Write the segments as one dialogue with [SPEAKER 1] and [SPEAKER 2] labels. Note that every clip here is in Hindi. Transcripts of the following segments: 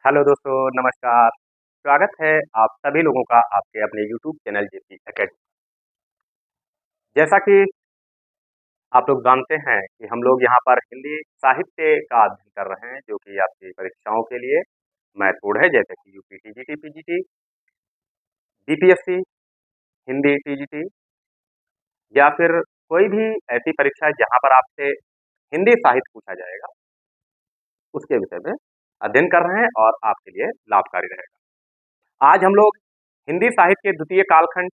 [SPEAKER 1] हेलो दोस्तों, नमस्कार। स्वागत है आप सभी लोगों का आपके अपने यूट्यूब चैनल जेपी एकेडमी। जैसा कि आप लोग जानते हैं कि हम लोग यहाँ पर हिंदी साहित्य का अध्ययन कर रहे हैं, जो कि आपकी परीक्षाओं के लिए महत्वपूर्ण है, जैसे कि UP TGT, PGT, BPSC, Hindi TGT या फिर कोई भी ऐसी परीक्षा है जहाँ पर आपसे हिंदी साहित्य पूछा जाएगा, उसके विषय में अध्ययन कर रहे हैं और आपके लिए लाभकारी रहेगा। आज हम लोग हिंदी साहित्य के द्वितीय कालखंड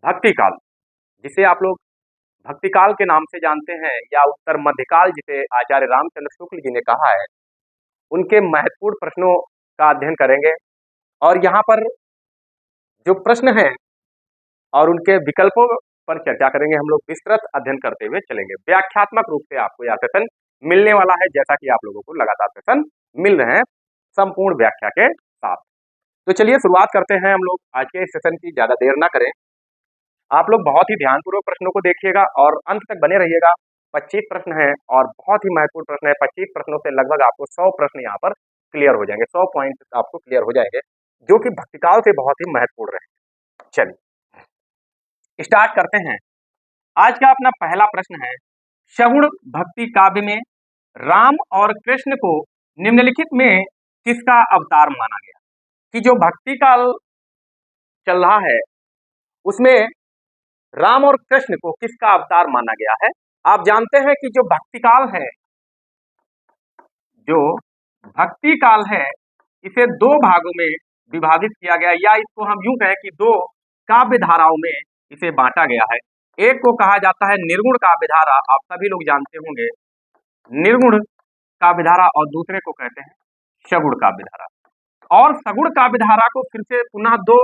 [SPEAKER 1] भक्ति काल, जिसे आप लोग भक्तिकाल के नाम से जानते हैं, या उत्तर मध्यकाल जिसे आचार्य रामचंद्र शुक्ल जी ने कहा है, उनके महत्वपूर्ण प्रश्नों का अध्ययन करेंगे। और यहाँ पर जो प्रश्न हैं और उनके विकल्पों पर चर्चा करेंगे। हम लोग विस्तृत अध्ययन करते हुए चलेंगे। व्याख्यात्मक रूप से आपको यह सेशन मिलने वाला है, जैसा कि आप लोगों को लगातार सेशन मिल रहे हैं संपूर्ण व्याख्या के साथ। तो चलिए शुरुआत करते हैं हम लोग आज के सेशन की। ज्यादा देर ना करें, आप लोग बहुत ही ध्यानपूर्वक प्रश्नों को देखिएगा और अंत तक बने रहिएगा। 25 प्रश्न हैं और बहुत ही महत्वपूर्ण प्रश्न है। 25 प्रश्नों से लगभग आपको 100 प्रश्न यहाँ पर क्लियर हो जाएंगे, 100 पॉइंट आपको क्लियर हो जाएंगे, जो कि भक्तिकाल से बहुत ही महत्वपूर्ण रहे। चलिए स्टार्ट करते हैं। आज का अपना पहला प्रश्न है, सगुण भक्ति काव्य में राम और कृष्ण को निम्नलिखित में किसका अवतार माना गया? कि जो भक्ति काल चल रहा है उसमें राम और कृष्ण को किसका अवतार माना गया है? आप जानते हैं कि जो भक्ति काल है, जो भक्ति काल है, इसे दो भागों में विभाजित किया गया, या इसको हम यूं कहें कि दो काव्य धाराओं में इसे बांटा गया है। एक को कहा जाता है निर्गुण काव्य धारा, आप सभी लोग जानते होंगे निर्गुण काव्य धारा, और दूसरे को कहते हैं सगुण काव्य धारा। और सगुण काव्य धारा को फिर से पुनः दो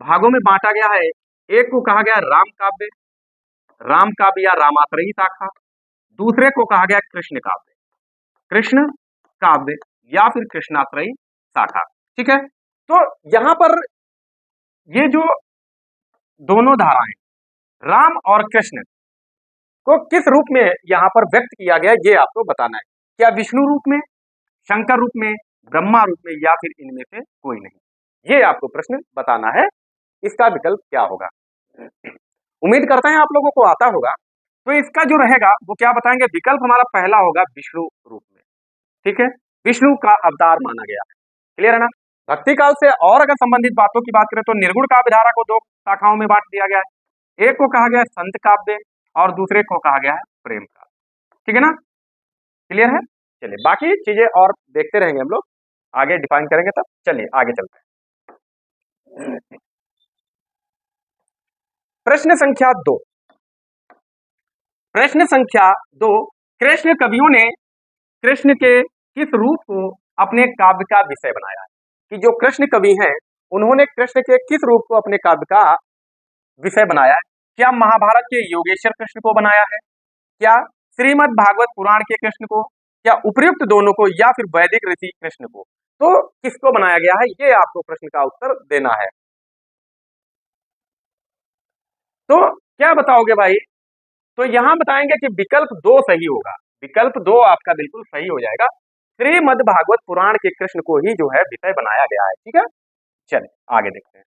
[SPEAKER 1] भागों में बांटा गया है। एक को कहा गया राम काव्य, राम काव्य या रामात्रयी शाखा। दूसरे को कहा गया कृष्ण काव्य, कृष्ण काव्य या फिर कृष्णात्रयी शाखा। ठीक है, तो यहां पर ये जो दोनों धाराएं राम और कृष्ण को किस रूप में यहां पर व्यक्त किया गया, ये आपको बताना है। क्या विष्णु रूप में, शंकर रूप में, ब्रह्मा रूप में, या फिर इनमें से कोई नहीं? ये आपको प्रश्न बताना है। इसका विकल्प क्या होगा? उम्मीद करते हैं आप लोगों को आता होगा। तो इसका जो रहेगा वो क्या बताएंगे? विकल्प हमारा पहला होगा विष्णु रूप में। ठीक है, विष्णु का अवतार माना गया है। क्लियर है ना? भक्ति काल से और अगर संबंधित बातों की बात करें तो निर्गुण काव्य धारा को दो शाखाओं में बांट दिया गया है। एक को कहा गया है संत काव्य और दूसरे को कहा गया है प्रेम काव्य। ठीक है ना? क्लियर है? चलिए बाकी चीजें और देखते रहेंगे, हम लोग आगे डिफाइन करेंगे तब। चलिए आगे चलते हैं। प्रश्न संख्या 2। प्रश्न संख्या 2, कृष्ण कवियों ने कृष्ण के किस रूप को अपने काव्य का विषय बनाया है? कि जो कृष्ण कवि हैं उन्होंने कृष्ण के किस रूप को अपने काव्य का विषय बनाया है? क्या महाभारत के योगेश्वर कृष्ण को बनाया है? क्या श्रीमद् भागवत पुराण के कृष्ण को? क्या उपर्युक्त दोनों को, या फिर वैदिक ऋषि कृष्ण को? तो किसको बनाया गया है, ये आपको प्रश्न का उत्तर देना है। तो क्या बताओगे भाई? तो यहां बताएंगे कि विकल्प 2 सही होगा। विकल्प 2 आपका बिल्कुल सही हो जाएगा। श्रीमद् भागवत पुराण के कृष्ण को ही जो है विषय बनाया गया है। ठीक है, चलिए आगे देखते हैं।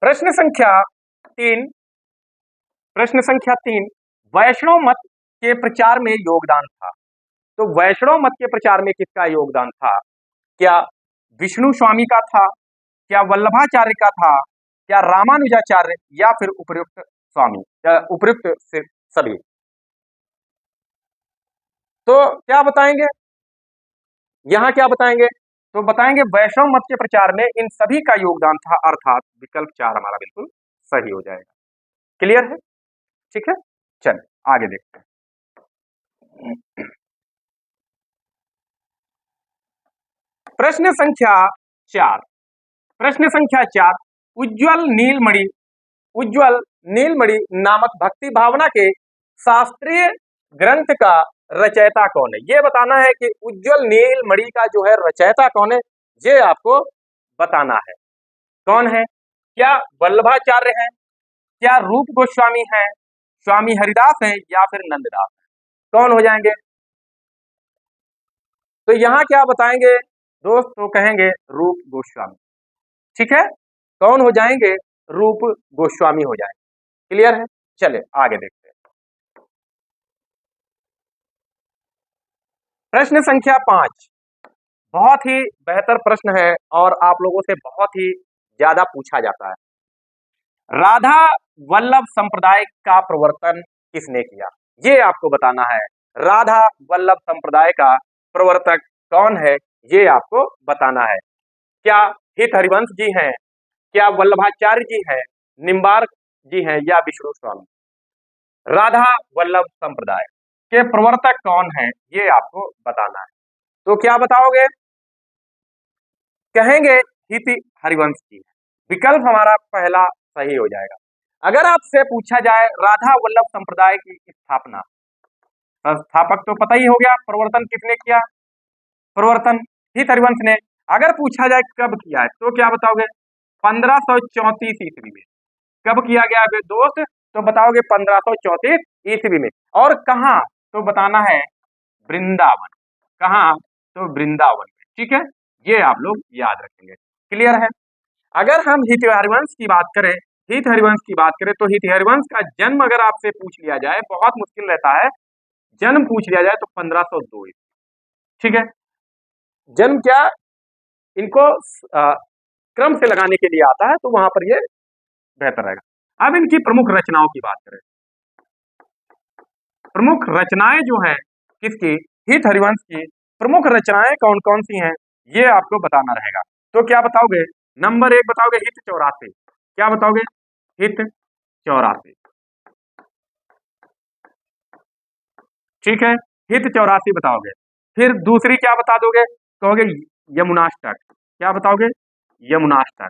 [SPEAKER 1] प्रश्न संख्या 3। प्रश्न संख्या 3, वैष्णव मत के प्रचार में योगदान था। तो वैष्णव मत के प्रचार में किसका योगदान था? क्या विष्णु स्वामी का था? क्या वल्लभाचार्य का था? क्या रामानुजाचार्य, या फिर उपर्युक्त स्वामी, उपर्युक्त से सभी? तो क्या बताएंगे? यहां क्या बताएंगे? तो बताएंगे वैष्णव मत के प्रचार में इन सभी का योगदान था, अर्थात विकल्प 4 हमारा बिल्कुल सही हो जाएगा। क्लियर है? ठीक है, चलिए आगे देखते हैं। प्रश्न संख्या 4। प्रश्न संख्या 4, उज्ज्वल नीलमणि, उज्ज्वल नीलमणि नामक भक्ति भावना के शास्त्रीय ग्रंथ का रचयिता कौन है? ये बताना है कि उज्ज्वल नीलमणि का जो है रचयिता कौन है, ये आपको बताना है। कौन है? क्या वल्लभाचार्य हैं? क्या रूप गोस्वामी हैं? स्वामी हरिदास हैं? या फिर नंददास हैं? कौन हो जाएंगे? तो यहाँ क्या बताएंगे दोस्त? तो कहेंगे रूप गोस्वामी। ठीक है, कौन हो जाएंगे? रूप गोस्वामी हो जाएंगे। क्लियर है? चले आगे देखते हैं। प्रश्न संख्या 5 बहुत ही बेहतर प्रश्न है और आप लोगों से बहुत ही ज्यादा पूछा जाता है। राधा वल्लभ संप्रदाय का प्रवर्तन किसने किया? ये आपको बताना है। राधा वल्लभ संप्रदाय का प्रवर्तक कौन है? ये आपको बताना है। क्या हित हरिवंश जी हैं, क्या वल्लभाचार्य जी हैं, निम्बार्क जी हैं या विष्णु स्वामी? राधा वल्लभ संप्रदाय के प्रवर्तक कौन है? ये आपको बताना है। तो क्या बताओगे? कहेंगे हित हरिवंश जी। विकल्प हमारा पहला सही हो जाएगा। अगर आपसे पूछा जाए राधा वल्लभ संप्रदाय की स्थापना, संस्थापक तो पता ही हो गया, प्रवर्तन किसने किया? प्रवर्तन हित हरिवंश ने। अगर पूछा जाए कब किया है तो क्या बताओगे? 1534 ईस्वी में। कब किया गया दोस्त? तो बताओगे 1534 ईस्वी में। और कहाँ? तो बताना है वृंदावन। कहाँ? तो वृंदावन में। ठीक है, ये आप लोग याद रखेंगे। क्लियर है? अगर हम हित हरिवंश की बात करें, हित हरिवंश की बात करें तो हित हरिवंश का जन्म अगर आपसे पूछ लिया जाए, बहुत मुश्किल रहता है, जन्म पूछ लिया जाए तो 1502। ठीक है, जन्म क्या इनको क्रम से लगाने के लिए आता है तो वहां पर ये बेहतर रहेगा। अब इनकी प्रमुख रचनाओं की बात करें। प्रमुख रचनाएं जो है किसकी? हित हरिवंश की प्रमुख रचनाएं कौन कौन सी हैं ये आपको बताना रहेगा। तो क्या बताओगे? नंबर 1 बताओगे हित 84। क्या बताओगे? हित 84। ठीक है, हित 84 बताओगे। फिर दूसरी क्या बता दोगे? कहोगे यमुनाष्टक। क्या बताओगे? यमुनाष्टक।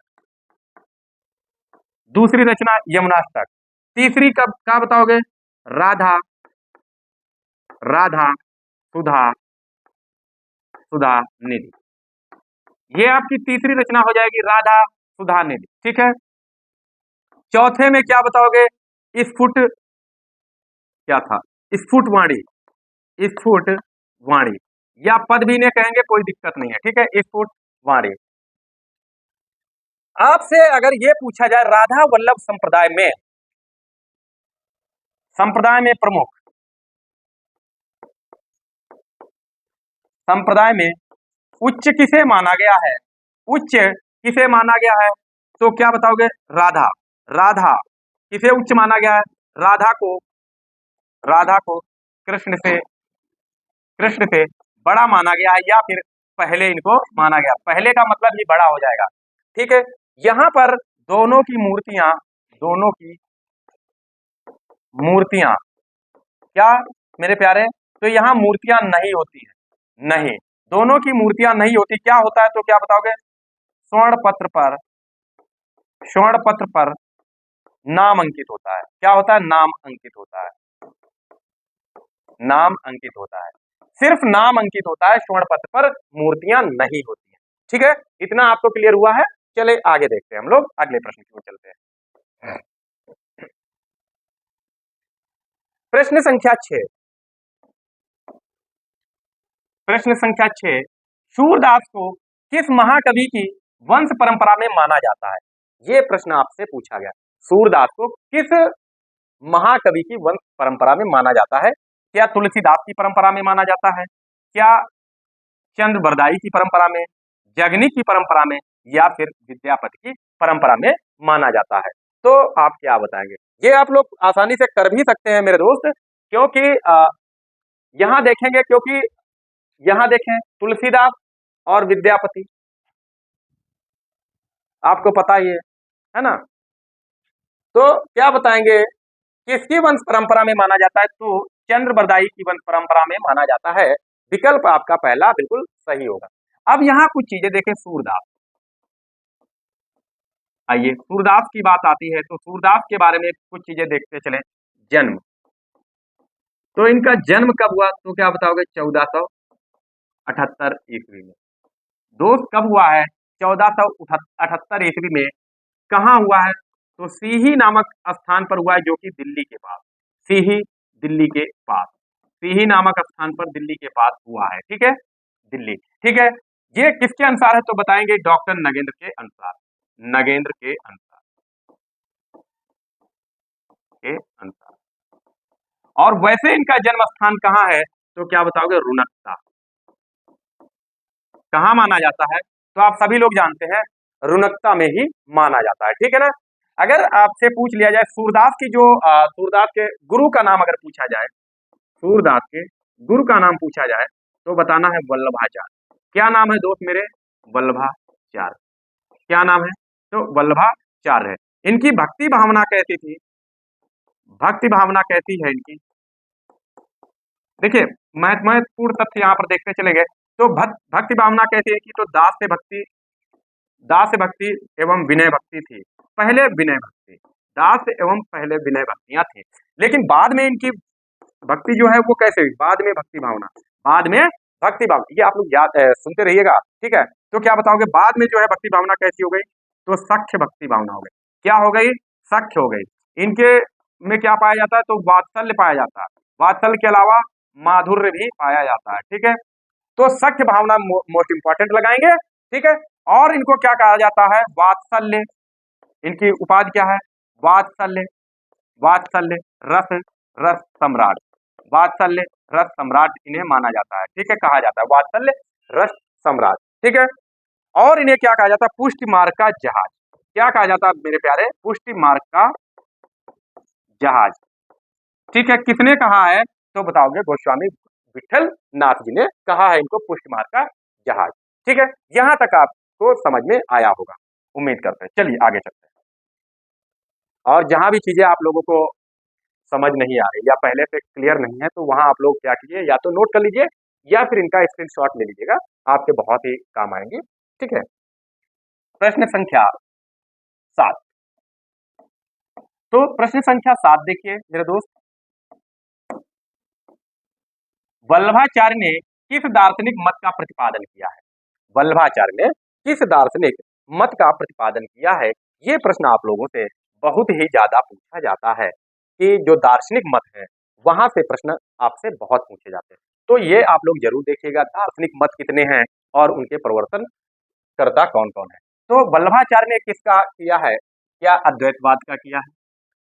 [SPEAKER 1] दूसरी रचना यमुनाष्टक। तीसरी कब क्या बताओगे? राधा राधा सुधा सुधा निधि। ये आपकी तीसरी रचना हो जाएगी, राधा सुधा निधि। ठीक है, चौथे में क्या बताओगे? स्फुट, क्या था? स्फुट वाणी। स्फुट वाणी या पद भी ने कहेंगे, कोई दिक्कत नहीं है। ठीक है, स्फुट वाणी। आपसे अगर ये पूछा जाए राधा वल्लभ संप्रदाय में प्रमुख, संप्रदाय में उच्च किसे माना गया है? उच्च किसे माना गया है? तो क्या बताओगे? राधा। राधा किसे उच्च माना गया है? राधा को कृष्ण से बड़ा माना गया है या फिर पहले इनको माना गया। पहले का मतलब ही बड़ा हो जाएगा। ठीक है, यहां पर दोनों की मूर्तियां क्या मेरे प्यारे? तो यहाँ मूर्तियां नहीं होती है, नहीं, दोनों की मूर्तियां नहीं होती। क्या होता है? तो क्या बताओगे? स्वर्ण पत्र पर नाम अंकित होता है। क्या होता है? नाम अंकित होता है। नाम अंकित होता है, सिर्फ नाम अंकित होता है, स्वर्ण पत्र पर मूर्तियां नहीं होती है। ठीक है, इतना आपको क्लियर हुआ है? चले आगे देखते हैं हम लोग, अगले प्रश्न की ओर चलते हैं। प्रश्न संख्या 6। प्रश्न संख्या 6, सूरदास को किस महाकवि की वंश परंपरा में माना जाता है? ये प्रश्न आपसे पूछा गया। सूरदास को किस महाकवि की वंश परंपरा में माना जाता है? क्या तुलसीदास की परंपरा में माना जाता है, क्या चंद्र बरदाई की परंपरा में, जगनी की परंपरा में या फिर विद्यापति की परंपरा में माना जाता है? तो आप क्या बताएंगे? ये आप लोग आसानी से कर भी सकते हैं मेरे दोस्त, क्योंकि यहां देखेंगे, क्योंकि यहां देखें तुलसीदास और विद्यापति आपको पता ही है ना। तो क्या बताएंगे किसकी वंश परंपरा में माना जाता है? तो चंद्र बरदाई की वंश परंपरा में माना जाता है। विकल्प आपका पहला बिल्कुल सही होगा। अब यहां कुछ चीजें देखें। सूरदास, आइए सूरदास की बात आती है तो सूरदास के बारे में कुछ चीजें देखते चले। जन्म, तो इनका जन्म कब हुआ? तो क्या बताओगे? 1478 ईस्वी में। दोस्त कब हुआ है? 1478 ईस्वी में। कहाँ हुआ है? तो सीही नामक स्थान पर हुआ है, जो कि दिल्ली के पास, सीही दिल्ली के पास। सीही नामक स्थान पर दिल्ली के पास हुआ है। ठीक है, दिल्ली। ठीक है, ये किसके अनुसार है तो बताएंगे डॉक्टर नगेंद्र के अनुसार, नगेंद्र के अनुसार, के अनुसार। और वैसे इनका जन्म स्थान कहाँ है तो क्या बताओगे, रुनकता। कहाँ माना जाता है तो आप सभी लोग जानते हैं रुनकता में ही माना जाता है। ठीक है ना। अगर आपसे पूछ लिया जाए सूरदास की जो सूरदास के गुरु का नाम अगर पूछा जाए, सूरदास के गुरु का नाम पूछा जाए तो बताना है वल्लभाचार्य। क्या नाम है दोस्त मेरे, वल्लभाचार्य। क्या नाम है तो वल्लभाचार्य है। इनकी भक्ति भावना कैसी थी, भक्ति भावना कैसी है इनकी, देखिए महत्वपूर्ण तथ्य यहाँ पर देखते चले गए तो भक्ति भावना कैसी है कि तो दास भक्ति एवं विनय भक्ति थी। पहले विनय भक्ति, दास एवं पहले विनय भक्तियां थी, लेकिन बाद में इनकी भक्ति जो है वो कैसे हुई, बाद में भक्ति भावना, बाद में भक्ति भावना, ये आप लोग याद सुनते रहिएगा। ठीक है, तो क्या बताओगे बाद में जो है भक्ति भावना कैसी हो गई तो सख्य भक्ति भावना हो गई। क्या हो गई, सख्य हो गई। इनके में क्या पाया जाता है तो वात्सल्य पाया जाता है, वात्सल्य के अलावा माधुर्य भी पाया जाता है। ठीक है, तो सख्य भावना मोस्ट इंपॉर्टेंट लगाएंगे। ठीक है, और इनको क्या कहा जाता है, वात्सल्य। इनकी उपाधि क्या है, वात्सल्य, वात्सल्य रस, रस सम्राट, वात्सल्य रस सम्राट इन्हें माना जाता है। ठीक है, कहा जाता है वात्सल्य रस सम्राट। ठीक है, और इन्हें क्या कहा जाता है, पुष्टि मार्ग का जहाज। क्या कहा जाता है मेरे प्यारे, पुष्टि मार्ग का जहाज। ठीक है, किसने कहा है तो बताओगे गोस्वामी विठल नाथ जी ने कहा है इनको पुष्टि मार्ग का जहाज। ठीक है, यहां तक आपको समझ में आया होगा, उम्मीद करते हैं। चलिए आगे चलते हैं, और जहां भी चीजें आप लोगों को समझ नहीं आ रही या पहले से क्लियर नहीं है तो वहां आप लोग क्या कीजिए, या तो नोट कर लीजिए या फिर इनका स्क्रीनशॉट ले लीजिएगा, आपके बहुत ही काम आएंगे। ठीक है, प्रश्न संख्या 7। तो प्रश्न संख्या 7 देखिए मेरे दोस्त, वल्लभाचार्य ने किस दार्शनिक मत का प्रतिपादन किया है, वल्लभाचार्य ने किस दार्शनिक मत का प्रतिपादन किया है। ये प्रश्न आप लोगों से बहुत ही ज्यादा पूछा जाता है कि जो दार्शनिक मत है वहां से प्रश्न आपसे बहुत पूछे जाते हैं। तो ये आप लोग जरूर देखिएगा दार्शनिक मत कितने हैं और उनके प्रवर्तन करता कौन कौन है। तो वल्लभाचार्य ने किसका किया है, क्या अद्वैतवाद का किया है,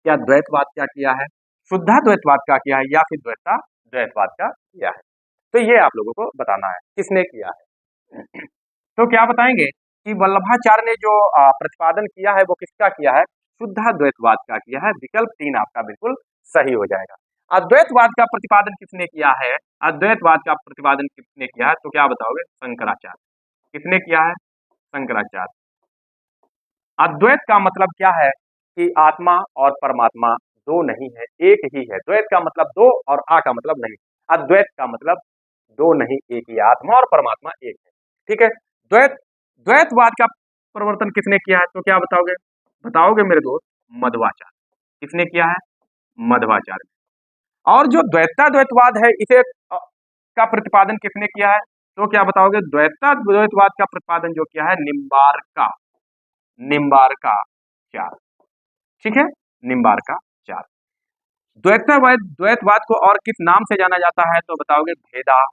[SPEAKER 1] क्या द्वैतवाद का किया है, शुद्धाद्वैतवाद का किया है, या फिर द्वैतवाद का किया है। तो ये आप लोगों को बताना है किसने किया है। तो क्या बताएंगे कि वल्लभाचार्य ने जो प्रतिपादन किया है वो किसका किया है, शुद्धाद्वैतवाद का किया है। विकल्प 3 आपका बिल्कुल सही हो जाएगा। अद्वैतवाद का प्रतिपादन किसने किया है, अद्वैतवाद का प्रतिपादन किसने किया है तो क्या बताओगे, शंकराचार्य। किसने किया है, शंकराचार्य। अद्वैत का मतलब क्या है कि आत्मा और परमात्मा दो नहीं है, एक ही है। द्वैत का मतलब दो और आ का मतलब नहीं, अद्वैत का मतलब दो नहीं एक ही, आत्मा और परमात्मा एक है। ठीक है, द्वैतवाद का प्रवर्तन किसने किया है तो क्या बताओगे, बताओगे मेरे दोस्त, मध्वाचार्य। किसने किया है, मध्वाचार्य। और जो द्वैतवाद है इसे का प्रतिपादन किसने किया है तो क्या बताओगे, द्वैतवाद का प्रतिपादन जो किया है निम्बार्का, निम्बार्काचार्य। ठीक है, निम्बार्काचार्य। द्वैतवाद को और किस नाम से जाना जाता है तो बताओगे, भेदवाद,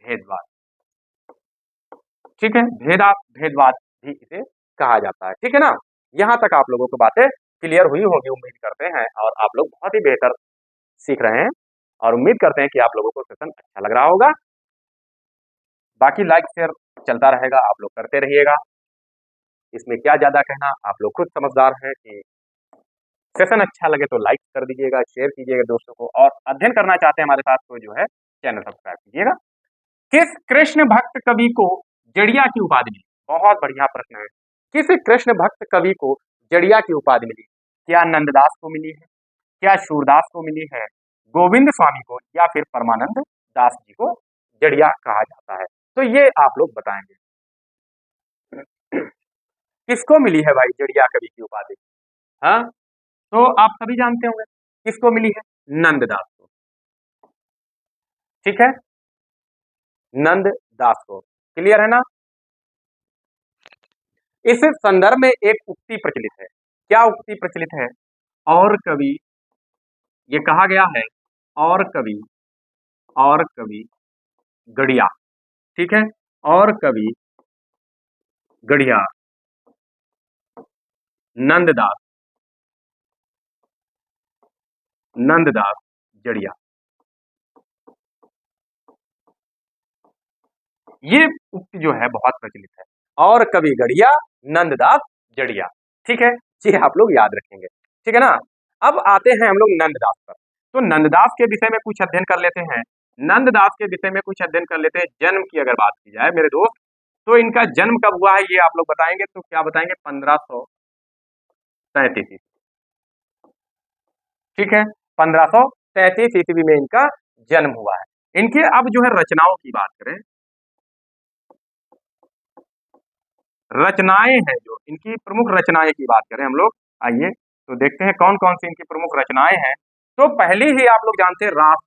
[SPEAKER 1] भेदवाद। ठीक है, भेदवाद भी इसे कहा जाता है। ठीक है ना, यहां तक आप लोगों को बातें क्लियर हुई होगी उम्मीद करते हैं, और आप लोग बहुत ही बेहतर सीख रहे हैं, और उम्मीद करते हैं कि आप लोगों को सेशन अच्छा लग रहा होगा। बाकी लाइक शेयर चलता रहेगा, आप लोग करते रहिएगा, इसमें क्या ज्यादा कहना, आप लोग खुद समझदार हैं कि सेशन अच्छा लगे तो लाइक कर दीजिएगा, शेयर कीजिएगा दोस्तों को, और अध्ययन करना चाहते हैं हमारे साथ तो जो है चैनल सब्सक्राइब कीजिएगा। किस कृष्ण भक्त कवि को जड़िया की उपाधि मिली, बहुत बढ़िया प्रश्न है। किस कृष्ण भक्त कवि को जड़िया की उपाधि मिली, क्या नंददास को मिली है, क्या सूरदास को मिली है, गोविंद स्वामी को, या फिर परमानंद दास जी को जड़िया कहा जाता है। तो ये आप लोग बताएंगे किसको मिली है भाई जड़िया कवि की उपाधि। हाँ, तो आप सभी जानते होंगे किसको मिली है, नंददास को। ठीक है, नंददास को, क्लियर है ना। इस संदर्भ में एक उक्ति प्रचलित है, क्या उक्ति प्रचलित है, और कभी ये कहा गया है और कवि गढ़िया, ठीक है, और कवि गढ़िया नंददास जड़िया। ये उक्ति जो है बहुत प्रचलित है, और कवि गढ़िया नंददास जड़िया, ठीक है, ये आप लोग याद रखेंगे, ठीक है ना। अब आते हैं हम लोग नंददास पर। तो नंददास के विषय में कुछ अध्ययन कर लेते हैं। नंददास के विषय में कुछ अध्ययन कर लेते हैं। जन्म की अगर बात की जाए मेरे दोस्त, तो इनका जन्म कब हुआ है ये आप लोग बताएंगे, तो क्या बताएंगे, 1537, ठीक है, 1537 ईस्वी में इनका जन्म हुआ है। इनके अब जो है रचनाओं की बात करें, रचनाएं हैं जो इनकी प्रमुख रचनाएं की बात करें हम लोग, आइए तो देखते हैं कौन कौन सी इनकी प्रमुख रचनाएं हैं। तो पहली ही आप लोग जानते हैं रास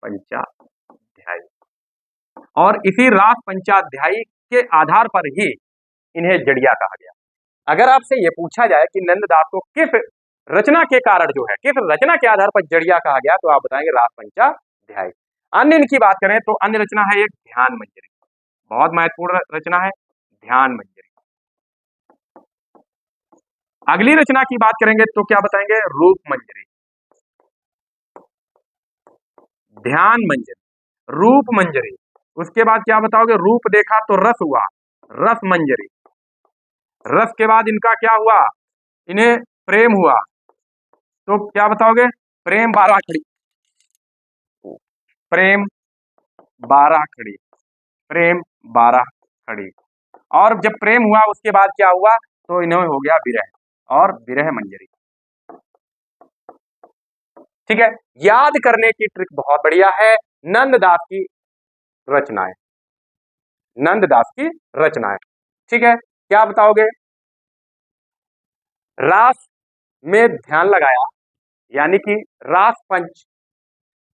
[SPEAKER 1] पंचाध्यायी, और इसी रास पंचाध्यायी के आधार पर ही इन्हें जड़िया कहा गया। अगर आपसे ये पूछा जाए कि नंददास को किस रचना के कारण जो है, किस रचना के आधार पर जड़िया कहा गया, तो आप बताएंगे रास पंचाध्यायी। अन्य इनकी बात करें तो अन्य रचना है एक ध्यान मंजरी, बहुत महत्वपूर्ण रचना है ध्यान मंजरी। अगली रचना की बात करेंगे तो क्या बताएंगे, रूप मंजरी, ध्यान मंजरी, रूप मंजरी। उसके बाद क्या बताओगे, रूप देखा तो रस हुआ, रस मंजरी। रस के बाद इनका क्या हुआ, इन्हें प्रेम हुआ, तो क्या बताओगे, प्रेम 12 खड़ी, प्रेम 12 खड़ी, प्रेम 12 खड़ी। और जब प्रेम हुआ उसके बाद क्या हुआ, तो इन्हें हो गया विरह, और विरह मंजरी, ठीक है। याद करने की ट्रिक बहुत बढ़िया है। नंददास की रचनाएं, नंददास की रचनाएं, ठीक है। क्या बताओगे, रास में ध्यान लगाया, यानी कि रास पंच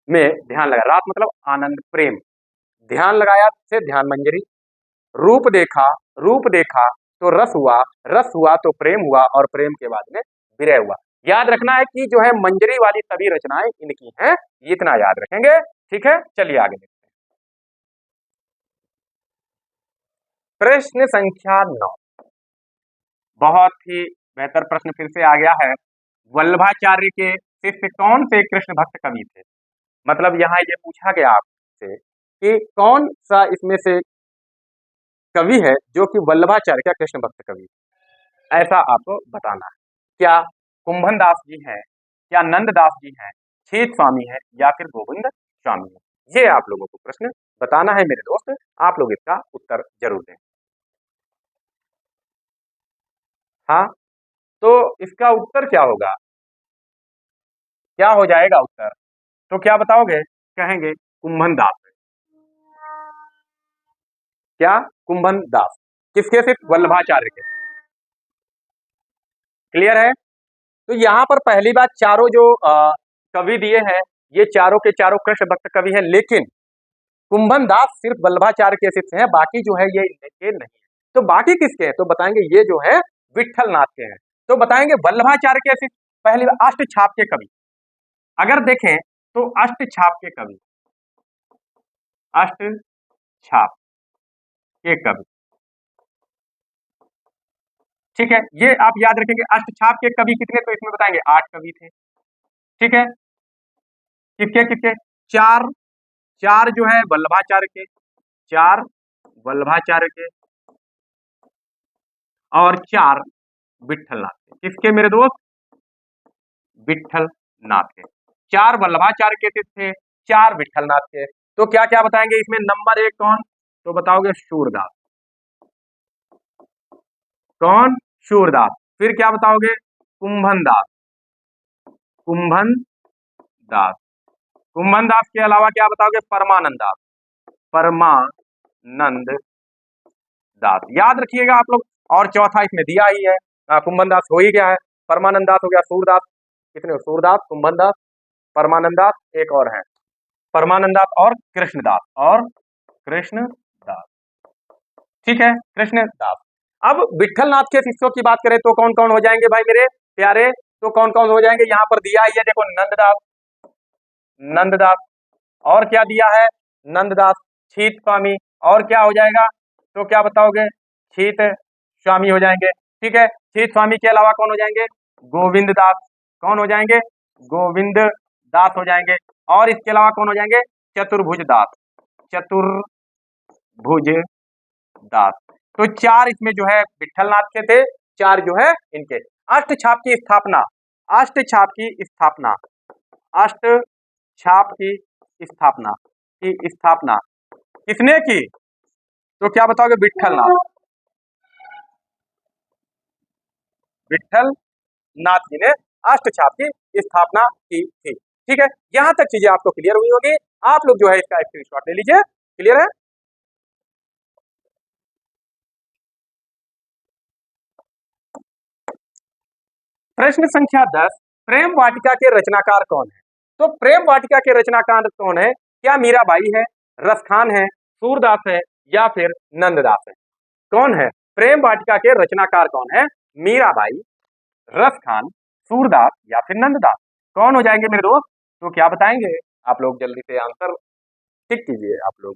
[SPEAKER 1] में ध्यान लगाया, रास मतलब आनंद प्रेम, ध्यान लगाया से ध्यान मंजरी। रूप देखा तो रस हुआ, रस हुआ तो प्रेम हुआ, और प्रेम के बाद में विरह हुआ। याद रखना है कि जो है मंजरी वाली सभी रचनाएं इनकी हैं, इतना याद रखेंगे, ठीक है। चलिए आगे देखते हैं। प्रश्न संख्या 9, बहुत ही बेहतर प्रश्न फिर से आ गया है। वल्लभाचार्य के शिष्य कौन से कृष्ण भक्त कवि थे, मतलब यहाँ ये पूछा गया आपसे कि कौन सा इसमें से कवि है जो कि वल्लभाचार्य का कृष्ण भक्त कवि, ऐसा आपको बताना है। क्या कुंभन दास जी हैं, क्या नंददास जी हैं, छेद स्वामी है, या फिर गोविंद स्वामी है, ये आप लोगों को प्रश्न बताना है मेरे दोस्त। आप लोग इसका उत्तर जरूर दें। हाँ, तो इसका उत्तर क्या होगा, क्या हो जाएगा उत्तर, तो क्या बताओगे, कहेंगे कुंभन दास है। क्या, कुंभन दास, किसके, सिर्फ वल्लभाचार्य के, क्लियर है। तो यहाँ पर पहली बात, चारों जो कवि दिए हैं ये चारों के चारों कृष्ण भक्त कवि हैं, लेकिन कुंभन दास सिर्फ वल्लभाचार्य के शिष्य हैं, बाकी जो है ये इनके नहीं है। तो बाकी किसके हैं, तो बताएंगे ये जो है विठल नाथ के हैं। तो बताएंगे वल्लभाचार्य के शिष्य, पहली बार अष्ट छाप के कवि, अगर देखें तो अष्ट छाप के कवि, अष्ट छाप के कवि, ठीक है, ये आप याद रखेंगे। अष्ट छाप के कवि कितने, तो इसमें बताएंगे 8 कवि थे, ठीक है। किसके किसके, चार, चार जो है वल्लभाचार्य के, चार वल्लभाचार्य के, और 4 विठलनाथ के, किसके मेरे दोस्त, विठलनाथ के। 4 वल्लभाचार्य के थे, 4 विठलनाथ के। तो क्या क्या बताएंगे इसमें, नंबर 1 कौन, तो बताओगे सूरदास, कौन, सूरदास। फिर क्या बताओगे, कुंभन दास, कुंभन दास, कुंभन दास के अलावा क्या बताओगे, परमानंद दास, परमानंद दास, याद रखिएगा आप लोग। और चौथा इसमें दिया ही है, कुंभन दास हो ही गया है, परमानंद दास हो गया, सूरदास, कितने, सूरदास, कुंभन दास, परमानंद दास, एक और है परमानंद दास, और कृष्णदास, और कृष्णदास, ठीक है, कृष्णदास। अब विठलनाथ के शिष्यों की बात करें तो कौन कौन हो जाएंगे भाई मेरे प्यारे, तो कौन कौन हो जाएंगे, यहाँ पर दिया ही है देखो, नंददास, नंददास, और क्या दिया है, नंददास, छीत स्वामी, और क्या हो जाएगा, तो क्या बताओगे, छीत स्वामी हो जाएंगे। ठीक है, छीत स्वामी के अलावा कौन हो जाएंगे, गोविंद दास, कौन हो जाएंगे, गोविंद दास हो जाएंगे। और इसके अलावा कौन हो जाएंगे, चतुर्भुज दास, चतुर्भुज दास। तो चार इसमें जो है विठलनाथ के थे, चार जो है इनके। अष्टछाप की स्थापना, अष्टछाप की स्थापना, अष्टछाप की स्थापना, की स्थापना किसने की, तो क्या बताओगे, विठलनाथ, विठलनाथ जी ने अष्टछाप की स्थापना की थी। ठीक है, यहां तक चीजें आपको क्लियर हुई होगी, आप लोग जो है इसका स्क्रीनशॉट ले लीजिए। क्लियर है। प्रश्न संख्या 10, प्रेम वाटिका के रचनाकार कौन है। तो प्रेम वाटिका के रचनाकार कौन है, क्या मीराबाई है, रसखान है, सूरदास है, या फिर नंददास है। कौन है, प्रेम वाटिका के रचनाकार कौन है, मीराबाई, रसखान, सूरदास, या फिर नंददास। कौन हो जाएंगे मेरे दोस्त, तो क्या बताएंगे आप लोग, जल्दी से आंसर टिक कीजिए। आप लोग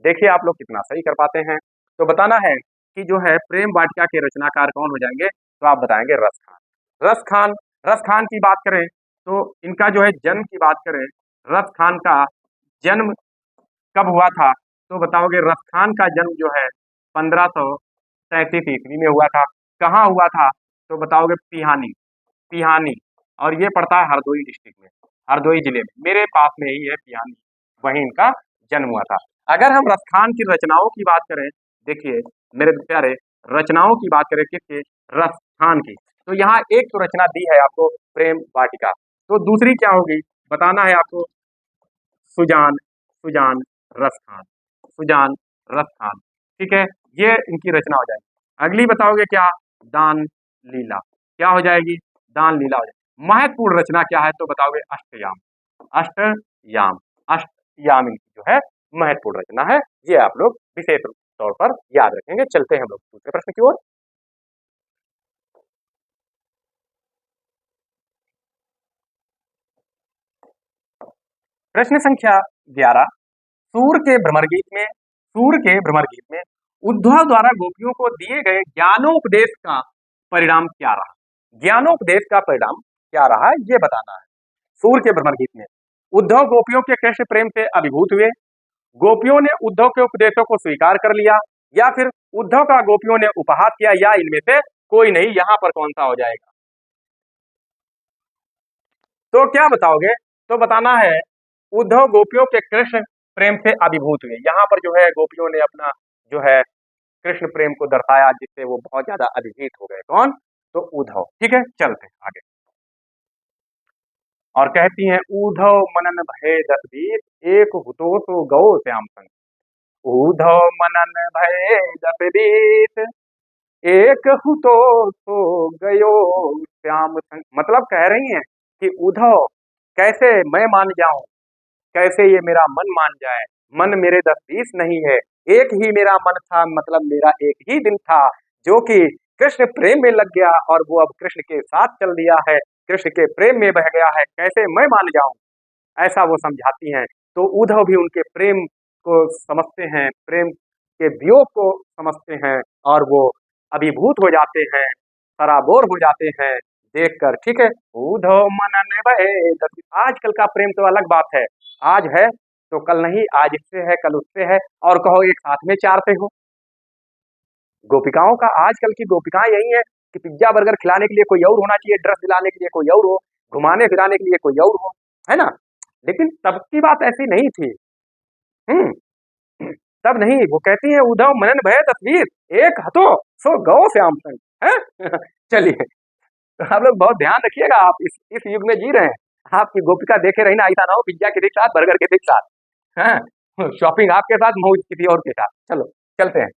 [SPEAKER 1] देखिए आप लोग कितना सही कर पाते हैं। तो बताना है कि जो है प्रेम वाटिका के रचनाकार कौन हो जाएंगे, तो आप बताएंगे रसखान। रसखान, रसखान की बात करें तो इनका जो है जन्म की बात करें, रसखान का जन्म कब हुआ था, तो बताओगे रसखान का जन्म जो है 1537 ईस्वी में हुआ था। कहाँ हुआ था, तो बताओगे पिहानी, पिहानी, और ये पड़ता है हरदोई डिस्ट्रिक्ट में, हरदोई जिले में, मेरे पास में ही है पिहानी, वहीं इनका जन्म हुआ था। अगर हम रसखान की रचनाओं की बात करें, देखिए मेरे प्यारे, रचनाओं की बात करें किसके, रसखान की, तो यहाँ एक तो रचना दी है आपको प्रेम वाटिका, तो दूसरी क्या होगी, बताना है आपको, सुजान, सुजान रसखान, सुजान रसखान। ठीक है, ये इनकी रचना हो जाएगी। अगली बताओगे क्या, दान लीला, क्या हो जाएगी, दान लीला हो जाएगी। महत्वपूर्ण रचना क्या है, तो बताओगे अष्टयाम, अष्टयाम, अष्टयाम इनकी जो है महत्वपूर्ण रचना है। ये आप लोग विशेष तौर पर याद रखेंगे। चलते हैं हम लोग दूसरे प्रश्न की ओर। प्रश्न संख्या 11, सूर के भ्रमर गीत में, सूर के भ्रमर गीत में उद्धव द्वारा गोपियों को दिए गए ज्ञानोपदेश का परिणाम क्या रहा, ज्ञानोपदेश का परिणाम क्या रहा, ये बताना है। सूर के भ्रमर गीत में उद्धव गोपियों के कृष्ण प्रेम से अभिभूत हुए, गोपियों ने उद्धव के उपदेशों को स्वीकार कर लिया, या फिर उद्धव का गोपियों ने उपहास किया, या इनमें से कोई नहीं। यहां पर कौन सा हो जाएगा, तो क्या बताओगे, तो बताना है उद्धव गोपियों के कृष्ण प्रेम से अभिभूत हुए। यहाँ पर जो है गोपियों ने अपना जो है कृष्ण प्रेम को दर्शाया, जिससे वो बहुत ज्यादा अभिभूत हो गए। कौन, तो उद्धव। ठीक है, चलते हैं आगे। और कहती हैं, उद्धव मनन भय दस बीस, एक हुतो सो गौ श्याम संग। उद्धव मनन भय दस बीस, एक हुतो सो गयो श्याम संग। मतलब कह रही हैं कि उद्धव कैसे मैं मान जाऊं, कैसे ये मेरा मन मान जाए, मन मेरे 10-20 नहीं है, एक ही मेरा मन था, मतलब मेरा एक ही दिन था, जो कि कृष्ण प्रेम में लग गया और वो अब कृष्ण के साथ चल दिया है, कृष्ण के प्रेम में बह गया है, कैसे मैं मान जाऊं, ऐसा वो समझाती हैं। तो उद्धव भी उनके प्रेम को समझते हैं, प्रेम के वियोग को समझते हैं, और वो अभिभूत हो जाते हैं, सराबोर हो जाते हैं देखकर। ठीक है, उद्धव मनन भय दस बीस। आजकल का प्रेम तो अलग बात है, आज है तो कल नहीं, आज इससे है कल उससे है, और कहो एक साथ में चार पे हो। गोपिकाओं का, आजकल की गोपिकाएं यही है कि पिज्जा बर्गर खिलाने के लिए कोई और होना चाहिए, ड्रेस दिलाने के लिए कोई और हो, घुमाने फिराने के लिए कोई और हो, है ना। लेकिन तब की बात ऐसी नहीं थी। हम्म, तब नहीं, वो कहती है उद्धव मनन भय तस्वीर, एक हतो सो गौ श्याम संग है। चलिए, तो आप लोग बहुत ध्यान रखिएगा, आप इस युग में जी रहे हैं, आपकी गोपिका देखे रही ना, ऐसा ना हो पिज्जा के साथ बर्गर के साथ, हाँ, शॉपिंग आपके साथ, मौज किसी और के साथ। चलो चलते हैं।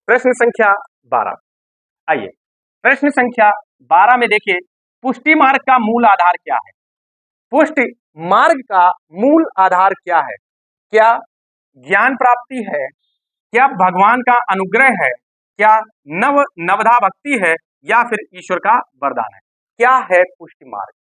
[SPEAKER 1] प्रश्न संख्या 12, आइए प्रश्न संख्या 12 में देखिए, पुष्टि मार्ग का मूल आधार क्या है, पुष्टि मार्ग का मूल आधार क्या है, क्या ज्ञान प्राप्ति है, क्या भगवान का अनुग्रह है, क्या नव नवधा भक्ति है या फिर ईश्वर का वरदान है? क्या है पुष्टि मार्ग,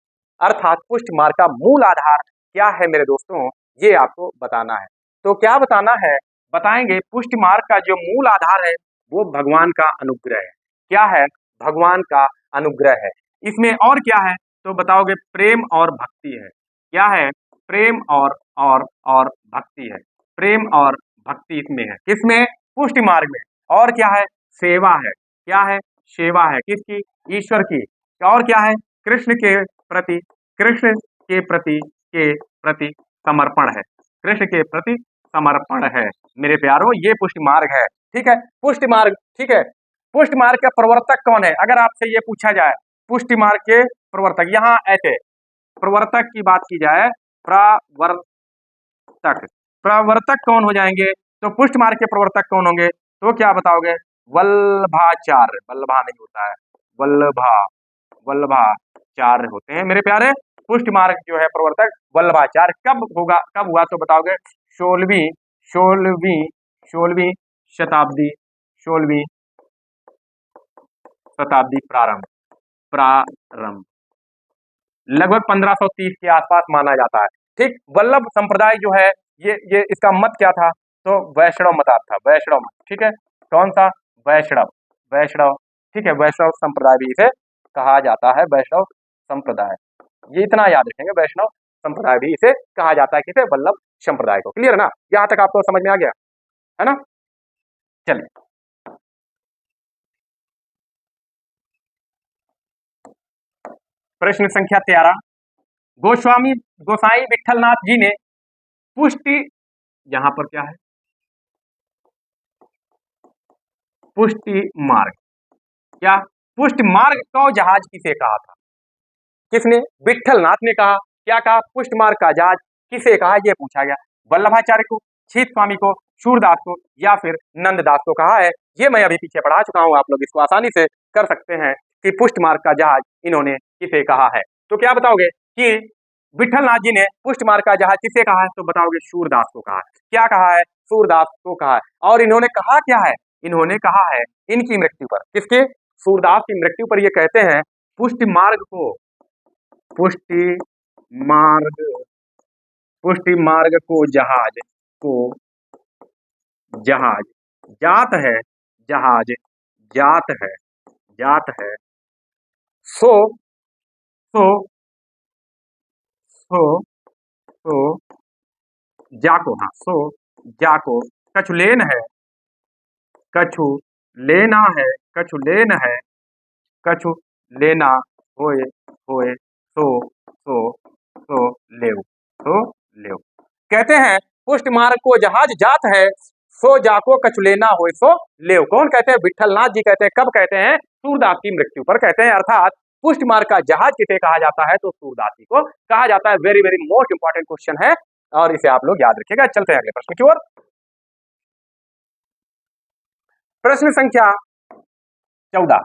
[SPEAKER 1] अर्थात पुष्टि मार्ग का मूल आधार क्या है मेरे दोस्तों, ये आपको बताना है। तो क्या बताना है, बताएंगे पुष्टि मार्ग का जो मूल आधार है वो भगवान का अनुग्रह है। क्या है? भगवान का अनुग्रह है। इसमें और क्या है तो बताओगे प्रेम और भक्ति है। क्या है? प्रेम और भक्ति है। प्रेम और भक्ति इसमें है। किसमें? पुष्टि मार्ग में। और क्या है? सेवा है। क्या है? सेवा है। किसकी? ईश्वर की। और क्या है? कृष्ण के प्रति, कृष्ण के प्रति समर्पण है। कृष्ण के प्रति समर्पण है मेरे प्यारो, ये पुष्टि मार्ग है। ठीक है, पुष्टि मार्ग। ठीक है, पुष्टि मार्ग का प्रवर्तक कौन है? अगर आपसे ये पूछा जाए पुष्टि मार्ग के प्रवर्तक, यहाँ ऐसे प्रवर्तक की बात की जाए, प्रवर्तक, प्रवर्तक कौन हो जाएंगे? तो पुष्टि मार्ग के प्रवर्तक कौन होंगे? तो क्या बताओगे? वल्लभाचार्य। वल्लभा नहीं होता है, वल्लभाचार्य होते हैं मेरे प्यारे। पुष्टि मार्ग जो है प्रवर्तक वल्लभाचार्य। कब होगा, कब हुआ तो बताओगे? 16वीं 16वीं शताब्दी, 16वीं शताब्दी प्रारंभ लगभग 1530 के आसपास माना जाता है। ठीक, वल्लभ संप्रदाय जो है ये इसका मत क्या था? तो वैष्णव मत था, वैष्णव मत। ठीक है, कौन सा? वैष्णव। ठीक है, वैष्णव संप्रदाय भी इसे कहा जाता है, वैष्णव संप्रदाय। ये इतना याद रखेंगे, वैष्णव संप्रदाय भी इसे कहा जाता है। किसे? वल्लभ संप्रदाय को। क्लियर है ना? यहाँ तक आपको समझ में आ गया है ना? चलिए, प्रश्न संख्या 13, गोसाई विठलनाथ जी ने पुष्टि, यहां पर क्या है? पुष्टि मार्ग। क्या? पुष्टि मार्ग को जहाज किसे कहा था? किसने? विठलनाथ ने कहा। क्या कहा? पुष्टि मार्ग का जहाज किसे कहा, यह पूछा गया। वल्लभाचार्य को, छीत स्वामी को, सूरदास को या फिर नंददास को कहा है। ये मैं अभी पीछे पढ़ा चुका हूं, आप लोग इसको आसानी से कर सकते हैं कि पुष्टि मार्ग का जहाज इन्होंने किसे कहा है। तो क्या बताओगे कि विठलनाथ जी ने पुष्टि मार्ग का जहाज किसे कहा है? तो बताओगे सूरदास को कहा है। क्या कहा है? सूरदास को कहा है। और इन्होंने कहा क्या है? इन्होंने कहा है इनकी मृत्यु पर। किसके? सूरदास की मृत्यु पर ये कहते हैं पुष्टि मार्ग को, पुष्टि मार्ग, पुष्टि मार्ग को जहाज, को जहाज, जात है, जहाज जात है, सो सो सो सो जाको, हाँ सो जाको, कछु लेन है, कछु लेना है, कछु लेन है, कछु लेना होए होए, सो लेव, सो लेव। कहते हैं पुष्टि मार्ग को जहाज जात है, सो जाको कछु लेना होए सो लेव। कौन कहते हैं? विठलनाथ जी कहते हैं। कब कहते हैं? सूरदास की मृत्यु पर कहते हैं। अर्थात पुष्टि मार्ग का जहाज किसे कहा जाता है? तो सूरदास जी को कहा जाता है। Very very most important question है और इसे आप लोग याद रखिएगा। चलते हैं अगले प्रश्न की ओर। प्रश्न संख्या 14,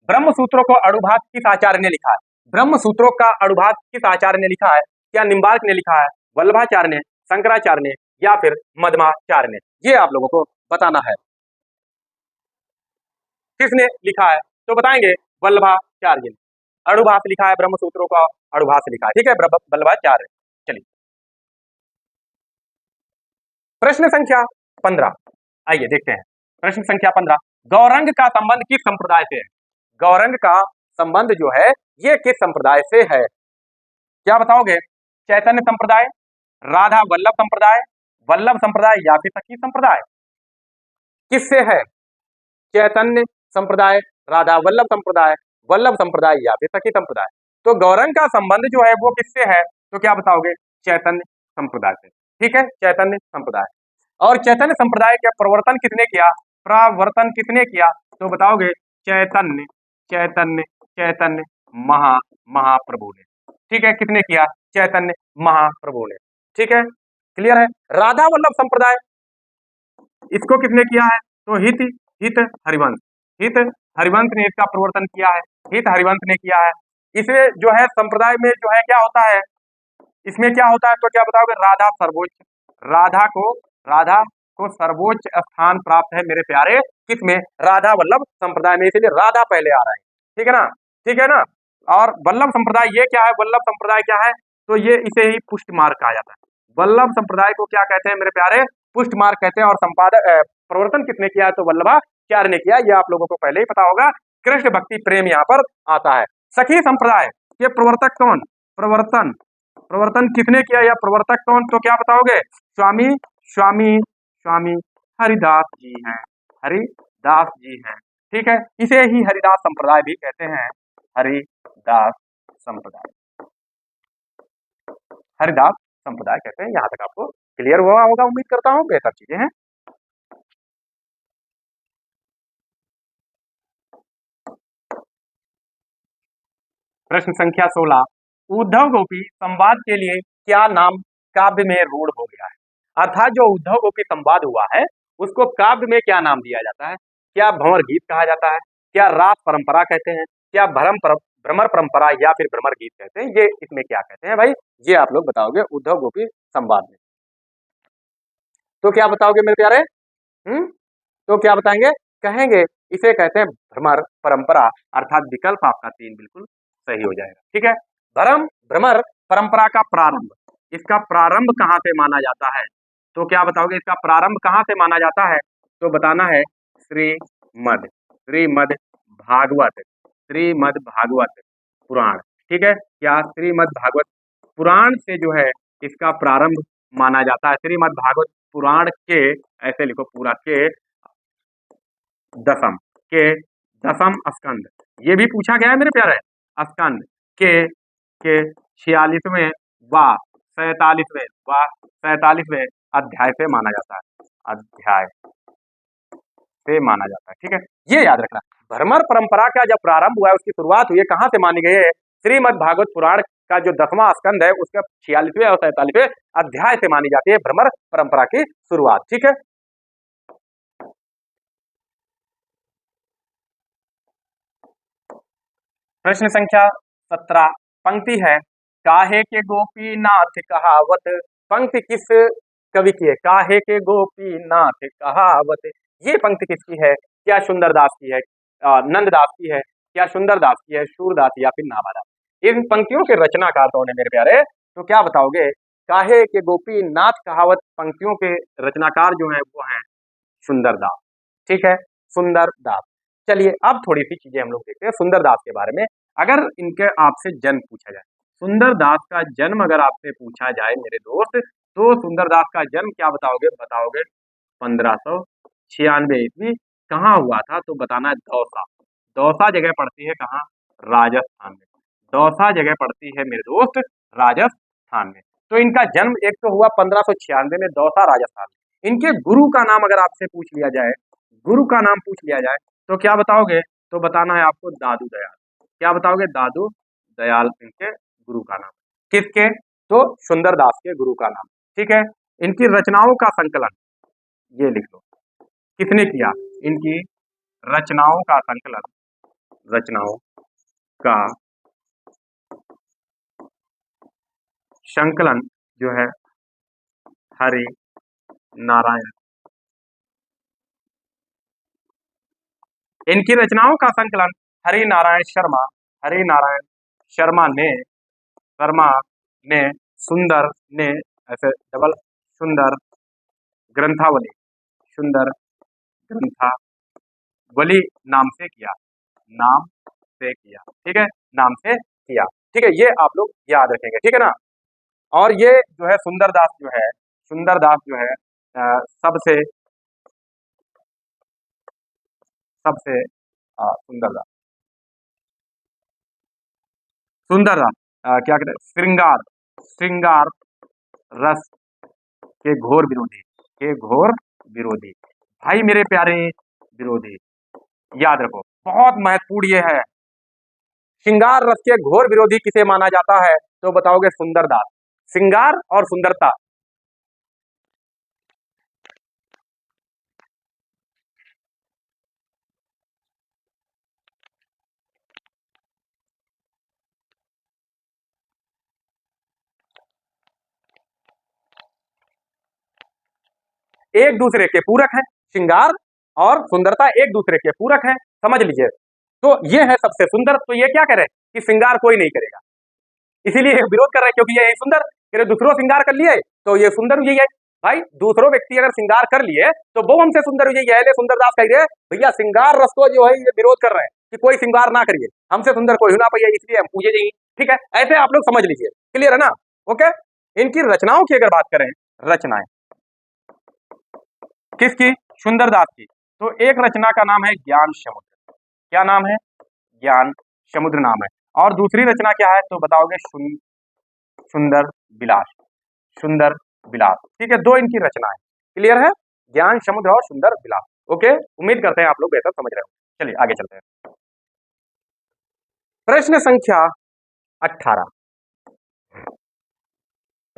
[SPEAKER 1] ब्रह्म सूत्रों को अणुभाग किस आचार्य ने लिखा है? ब्रह्म सूत्रों का अणुभाग किस आचार्य ने लिखा है? क्या निम्बार्क ने लिखा है, वल्लभाचार्य ने, शंकराचार्य ने या फिर मध्वाचार्य ने? ये आप लोगों को बताना है। किसने लिखा है? तो बताएंगे वल्लभाचार्य ने। अणुभाष लिखा है, ब्रह्म सूत्रों का अणुभाष लिखा है। ठीक है, वल्लभाचार्य। चलिए, प्रश्न संख्या 15, आइए देखते हैं। प्रश्न संख्या 15, गौरंग का संबंध किस संप्रदाय से है? गौरंग का संबंध जो है ये किस संप्रदाय से है? क्या बताओगे? चैतन्य संप्रदाय, राधा वल्लभ संप्रदाय या फिर सखी संप्रदाय? किससे है? चैतन्य संप्रदाय, राधा वल्लभ संप्रदाय या फिर सखी संप्रदाय? तो गौरंग का संबंध जो है वो किससे है? तो क्या बताओगे? चैतन्य संप्रदाय से। ठीक है, चैतन्य संप्रदाय। और चैतन्य संप्रदाय का प्रवर्तन किसने किया? प्रवर्तन किसने किया? तो बताओगे चैतन्य चैतन्य चैतन्य महाप्रभु ने। ठीक है, किसने किया? चैतन्य महाप्रभु ने। ठीक है, क्लियर है। राधा वल्लभ संप्रदाय, इसको किसने किया है? तो हित हरिवंश, हित हरिवंश ने इसका प्रवर्तन किया है। हित हरिवंश ने किया है। इसे जो है संप्रदाय में जो है क्या होता है, इसमें क्या होता है? तो क्या बताओगे? राधा सर्वोच्च, राधा को सर्वोच्च स्थान प्राप्त है मेरे प्यारे किसमें, राधा वल्लभ संप्रदाय में, इसीलिए राधा पहले आ रहा है, ठीक है ना, ठीक है ना। और वल्लभ संप्रदाय ये क्या है, वल्लभ संप्रदाय क्या है, तो ये इसे ही पुष्ट मार्ग कहा जाता है। वल्लभ संप्रदाय को क्या कहते हैं मेरे प्यारे, पुष्ट मार्ग कहते हैं। और संपादक प्रवर्तन किसने किया है, तो वल्लभाचार्य ने किया, ये आप लोगों को पहले ही पता होगा। कृष्ण भक्ति प्रेम यहाँ पर आता है। सखी संप्रदाय के प्रवर्तक कौन, प्रवर्तन प्रवर्तन किसने किया या प्रवर्तक कौन, तो क्या बताओगे, स्वामी स्वामी स्वामी हरिदास जी हैं, हरिदास जी हैं, ठीक है। इसे ही हरिदास संप्रदाय भी कहते हैं, हरिदास संप्रदाय, हरिदास संप्रदाय कहते हैं। यहां तक आपको क्लियर हुआ होगा, उम्मीद करता हूं, बेहतर चीजें हैं। प्रश्न संख्या 16, उद्धव गोपी संवाद के लिए क्या नाम काव्य में रूढ़ हो गया है। अर्थात जो उद्धव गोपी संवाद हुआ है उसको काव्य में क्या नाम दिया जाता है, क्या भंवर गीत कहा जाता है, क्या रास परंपरा कहते हैं, क्या भ्रमर परंपरा या फिर भ्रमर गीत कहते हैं, ये इसमें क्या कहते हैं भाई, ये आप लोग बताओगे उद्धव गोपी संवाद में। तो क्या बताओगे मेरे प्यारे, तो क्या बताएंगे, कहेंगे इसे कहते हैं भ्रमर परंपरा, अर्थात विकल्प आपका 3 बिल्कुल सही हो जाएगा, ठीक है। भ्रमर परंपरा का प्रारंभ, इसका प्रारंभ कहां से माना जाता है, तो क्या बताओगे इसका प्रारंभ कहां से माना जाता है, तो बताना है श्रीमद् भागवत पुराण, ठीक है। क्या श्रीमद् भागवत पुराण से जो है इसका प्रारंभ माना जाता है। श्रीमद् भागवत पुराण के, ऐसे लिखो पूरा, के दसम स्कंद, ये भी पूछा गया है मेरे प्यारे, स्कंद के 46वें व 47वें अध्याय से माना जाता है, अध्याय से माना जाता है, ठीक है। ये याद रखना, भ्रमर परंपरा का जब प्रारंभ हुआ है, उसकी शुरुआत हुई है, कहां से मानी गई है, श्रीमद् भागवत पुराण का जो 10वां स्कंद है उसका 46वें और 47वें अध्याय से मानी जाती है भ्रमर परंपरा की शुरुआत, ठीक है। प्रश्न संख्या 17, पंक्ति है, काहे के गोपीनाथ कहावत, पंक्ति किस कवि की है, काहे के गोपीनाथ कहावत, ये पंक्ति किसकी है, क्या सुंदरदास की है, नंददास की है, क्या सुंदरदास की है, सूरदास या फिर नाभादास। इन पंक्तियों के रचनाकार कौन है मेरे प्यारे, तो क्या बताओगे, काहे के गोपीनाथ कहावत पंक्तियों के रचनाकार जो है वो है सुंदरदास, ठीक है, सुंदरदास। चलिए अब थोड़ी सी चीजें हम लोग देखते हैं सुंदरदास के बारे में। अगर इनके आपसे जन्म पूछा जाए, सुंदरदास का जन्म अगर आपसे पूछा जाए मेरे दोस्त, तो सुंदरदास का जन्म क्या बताओगे, 1596 ईस्वी, कहाँ हुआ था, तो बताना है दौसा। दौसा जगह पड़ती है कहाँ, राजस्थान में, दौसा जगह पड़ती है मेरे दोस्त राजस्थान में। तो इनका जन्म एक तो हुआ 1596 में दौसा राजस्थान में। इनके गुरु का नाम अगर आपसे पूछ लिया जाए, गुरु का नाम पूछ लिया जाए, तो क्या बताओगे, तो बताना है आपको दादू दयाल। क्या बताओगे, दादू दयाल इनके गुरु का नाम, किसके, तो सुंदरदास के गुरु का नाम, ठीक है। इनकी रचनाओं का संकलन, ये लिख लो, किसने किया, इनकी रचनाओं का संकलन, रचनाओं का संकलन जो है हरि नारायण, इनकी रचनाओं का संकलन हरि नारायण शर्मा ने सुंदर ने, ऐसे डबल, सुंदर ग्रंथावली, सुंदर ग्रंथावली नाम से किया, नाम से किया, ठीक है, नाम से किया, ठीक है। ये आप लोग याद रखेंगे, ठीक है ना। और ये जो है सुंदरदास जो है सबसे सबसे सुंदरदास, सुंदरदास क्या कहते हैं, श्रृंगार रस के घोर विरोधी, भाई मेरे प्यारे विरोधी, याद रखो, बहुत महत्वपूर्ण ये है। श्रृंगार रस के घोर विरोधी किसे माना जाता है, तो बताओगे सुंदरदास। श्रृंगार और सुंदरता, एक दूसरे के पूरक है, श्रृंगार और सुंदरता एक दूसरे के पूरक है, समझ लीजिए। तो ये है सबसे सुंदर, तो ये क्या करे कि श्रृंगार कोई नहीं करेगा, इसीलिए विरोध कर रहे हैं, क्योंकि ये सुंदर कह रहे दूसरों श्रृंगार कर लिए तो ये सुंदर हुई है। भाई दूसरों व्यक्ति अगर श्रृंगार कर लिए तो वो हमसे सुंदर हुई है। सुंदरदास कह रहे भैया श्रृंगार रस को जो है ये विरोध कर रहे हैं कि कोई श्रृंगार ना करिए, हमसे सुंदर कोई ना पाइए, इसलिए हम पूजे जाएंगे। ठीक है, ऐसे आप लोग समझ लीजिए, क्लियर है ना। ओके, इनकी रचनाओं की अगर बात करें, रचनाएं किसकी, सुंदरदास की, तो एक रचना का नाम है ज्ञान समुद्र। क्या नाम है, ज्ञान समुद्र नाम है। और दूसरी रचना क्या है तो बताओगे सुंदर विलास, सुंदर विलास। ठीक है, दो इनकी रचना है, क्लियर है, ज्ञान समुद्र और सुंदर विलास। ओके, उम्मीद करते हैं आप लोग बेहतर समझ रहे हो। चलिए आगे चलते हैं। प्रश्न संख्या 18,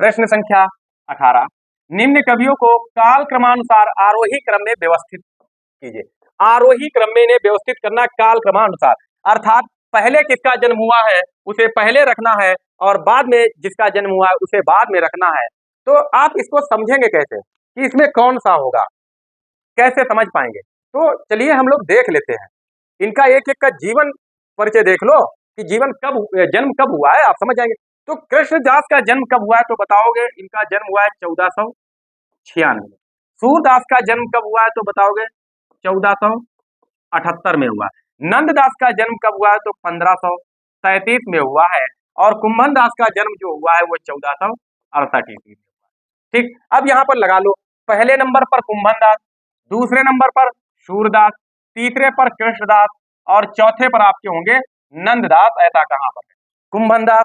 [SPEAKER 1] प्रश्न संख्या 18, निम्न कवियों को काल क्रमानुसार आरोही क्रम में व्यवस्थित कीजिए। आरोही क्रम में इन्हें व्यवस्थित करना काल क्रमानुसार, अर्थात पहले किसका जन्म हुआ है उसे पहले रखना है और बाद में जिसका जन्म हुआ है उसे बाद में रखना है। तो आप इसको समझेंगे कैसे कि इसमें कौन सा होगा, कैसे समझ पाएंगे? तो चलिए हम लोग देख लेते हैं, इनका एक एक का जीवन परिचय देख लो कि जीवन कब, जन्म कब हुआ है, आप समझ जाएंगे। तो कृष्णदास का जन्म कब हुआ है तो बताओगे इनका जन्म हुआ है 1496। सूरदास का जन्म कब हुआ है तो बताओगे 1478 में हुआ। नंददास का जन्म कब हुआ है तो 1537 में हुआ है। और कुंभन दास का जन्म जो हुआ है वो 1468 ईस्वी में हुआ। ठीक, अब यहाँ पर लगा लो, पहले नंबर पर कुंभन दास, दूसरे नंबर पर सूरदास, तीसरे पर कृष्णदास और चौथे पर आपके होंगे नंददास। ऐसा कहां पर है, कुंभन दास